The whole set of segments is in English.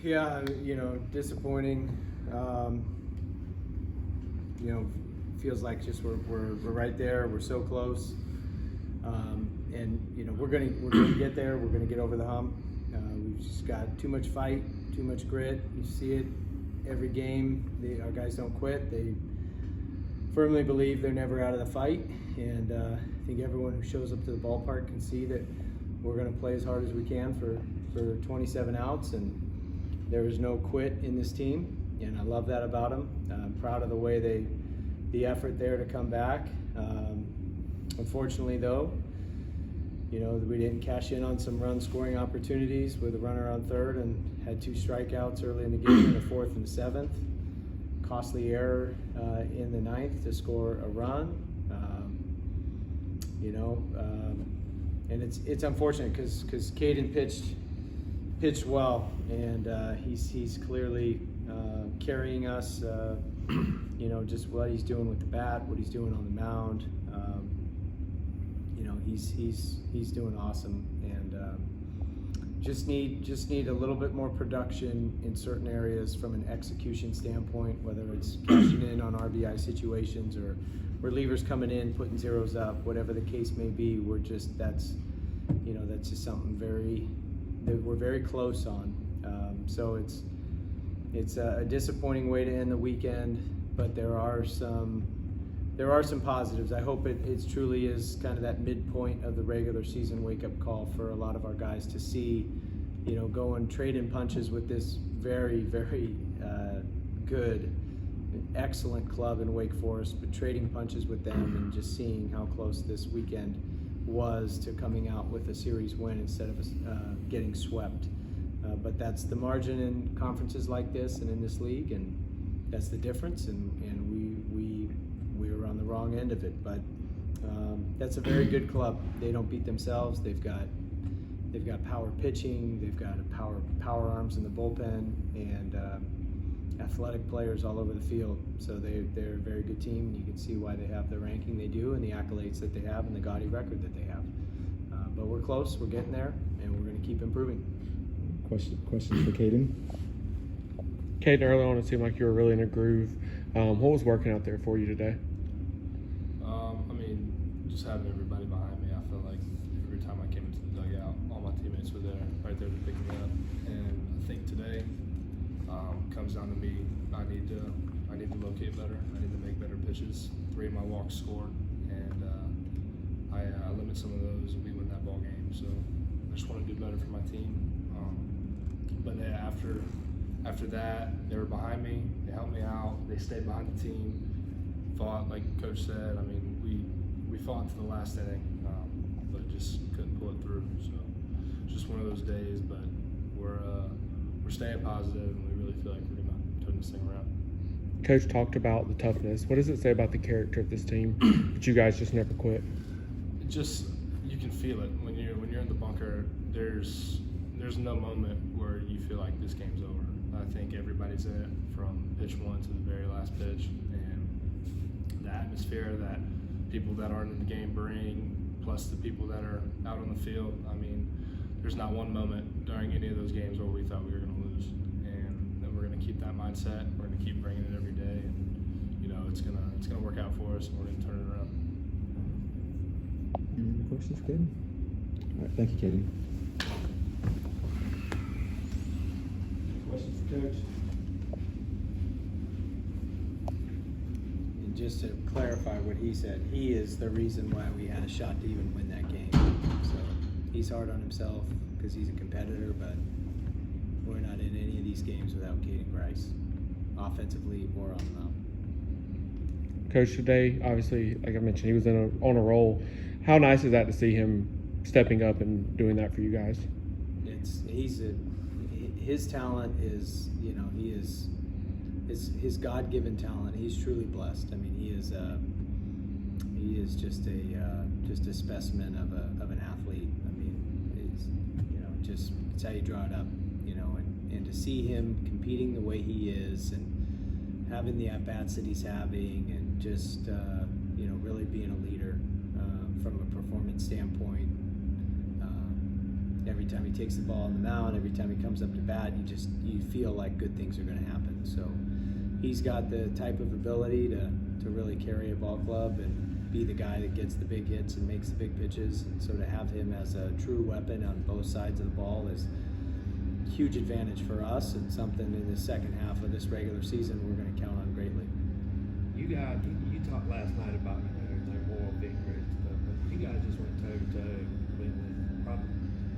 Yeah, disappointing. Feels like just we're right there. We're so close, and we're gonna get there. We're gonna get over the hump. We've just got too much fight, too much grit. You see it every game. Our guys don't quit. They firmly believe they're never out of the fight, and I think everyone who shows up to the ballpark can see that we're going to play as hard as we can for 27 outs, and there is no quit in this team, and I love that about them. I'm proud of the way the effort there to come back. Unfortunately, though, we didn't cash in on some run scoring opportunities with a runner on third and had 2 strikeouts early in the game in the 4th and 7th. Costly error in the 9th to score a run. And it's unfortunate because Caden pitched well, and he's clearly carrying us. Just what he's doing with the bat, what he's doing on the mound. He's doing awesome, and just need a little bit more production in certain areas from an execution standpoint, whether it's cashing in on RBI situations or relievers coming in, putting zeros up, whatever the case may be. That's just something that we're very close on. So it's a disappointing way to end the weekend, but there are some positives. I hope it truly is kind of that midpoint of the regular season wake-up call for a lot of our guys to see, go and trade in punches with this very, very good, excellent club in Wake Forest, but trading punches with them and just seeing how close this weekend was to coming out with a series win instead of getting swept. But that's the margin in conferences like this and in this league, and that's the difference, and we were on the wrong end of it. But that's a very good club. They don't beat themselves. They've got power pitching. They've got power arms in the bullpen, and athletic players all over the field. So they're a very good team, and you can see why they have the ranking they do and the accolades that they have and the gaudy record that they have. But we're close. We're getting there, and we're going to keep improving. Questions for Caden? Caden, early on it seemed like you were really in a groove. What was working out there for you today? Just having everybody behind me. I felt like every time I came into the dugout, all my teammates were there, right there to pick me up. And I think today comes down to me. I need to locate better. I need to make better pitches. 3 of my walks scored, and I limit some of those, and we win that ball game. So I just want to do better for my team. But after that, they were behind me. They helped me out. They stayed behind the team. Fought, like Coach said. We fought to the last inning, but just couldn't pull it through. So it's just one of those days. But we're staying positive, and we really feel like we're gonna turn this thing around. Coach talked about the toughness. What does it say about the character of this team that you guys just never quit? You can feel it when you're in the bunker. There's no moment where you feel like this game's over. I think everybody's in it from pitch 1 to the very last pitch, and the atmosphere that people that aren't in the game bring, plus the people that are out on the field. There's not one moment during any of those games where we thought we were going to lose, and then we're going to keep that mindset. We're going to keep bringing it every day, and it's going to work out for us, and we're going to turn it around. Any questions, Caden? All right, thank you, Caden. Questions for Coach? And just to clarify what he said, he is the reason why we had a shot to even win that game. So he's hard on himself because he's a competitor, but we're not in any of these games without Caden Grice, offensively or on the mound. Coach, today, obviously, like I mentioned, he was on a roll. How nice is that to see him stepping up and doing that for you guys? His talent is, his God-given talent. He's truly blessed. He is just a specimen of an athlete. It's how you draw it up, and to see him competing the way he is and having the at-bats that he's having, and just really being a leader from a performance standpoint. Every time he takes the ball on the mound, every time he comes up to bat, you feel like good things are going to happen. So he's got the type of ability to really carry a ball club and be the guy that gets the big hits and makes the big pitches. And so to have him as a true weapon on both sides of the ball is a huge advantage for us, and something in the second half of this regular season we're going to count on greatly. You talked last night about their moral victory and stuff, but you guys just went toe to toe with probably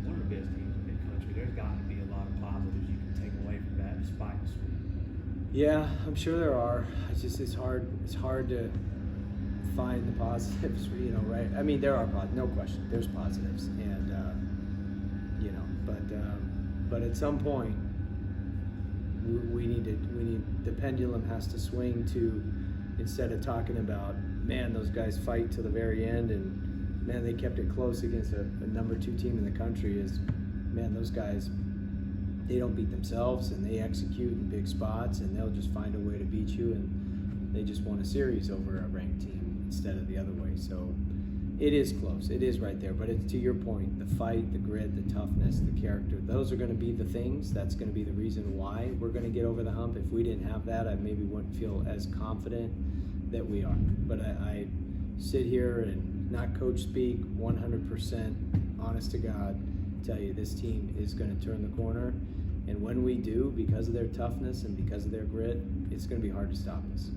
one of the best teams in the country. There's got to be a lot of positives you can take away from that, despite the sweep. Yeah, I'm sure there are. It's hard to find the positives, right? I mean, there are no question. There's positives, and but at some point, we need the pendulum has to swing to, instead of talking about, man, those guys fight to the very end, and man, they kept it close against a number 2 team in the country, is, man, those guys, they don't beat themselves, and they execute in big spots, and they'll just find a way to beat you, and they just won a series over a ranked team instead of the other way. So it is close. It is right there. But it's, to your point, the fight, the grit, the toughness, the character, those are going to be the things. That's going to be the reason why we're going to get over the hump. If we didn't have that, I maybe wouldn't feel as confident that we are. But I sit here and not coach speak, 100% honest to God, tell you this team is going to turn the corner. And when we do, because of their toughness and because of their grit, it's going to be hard to stop us.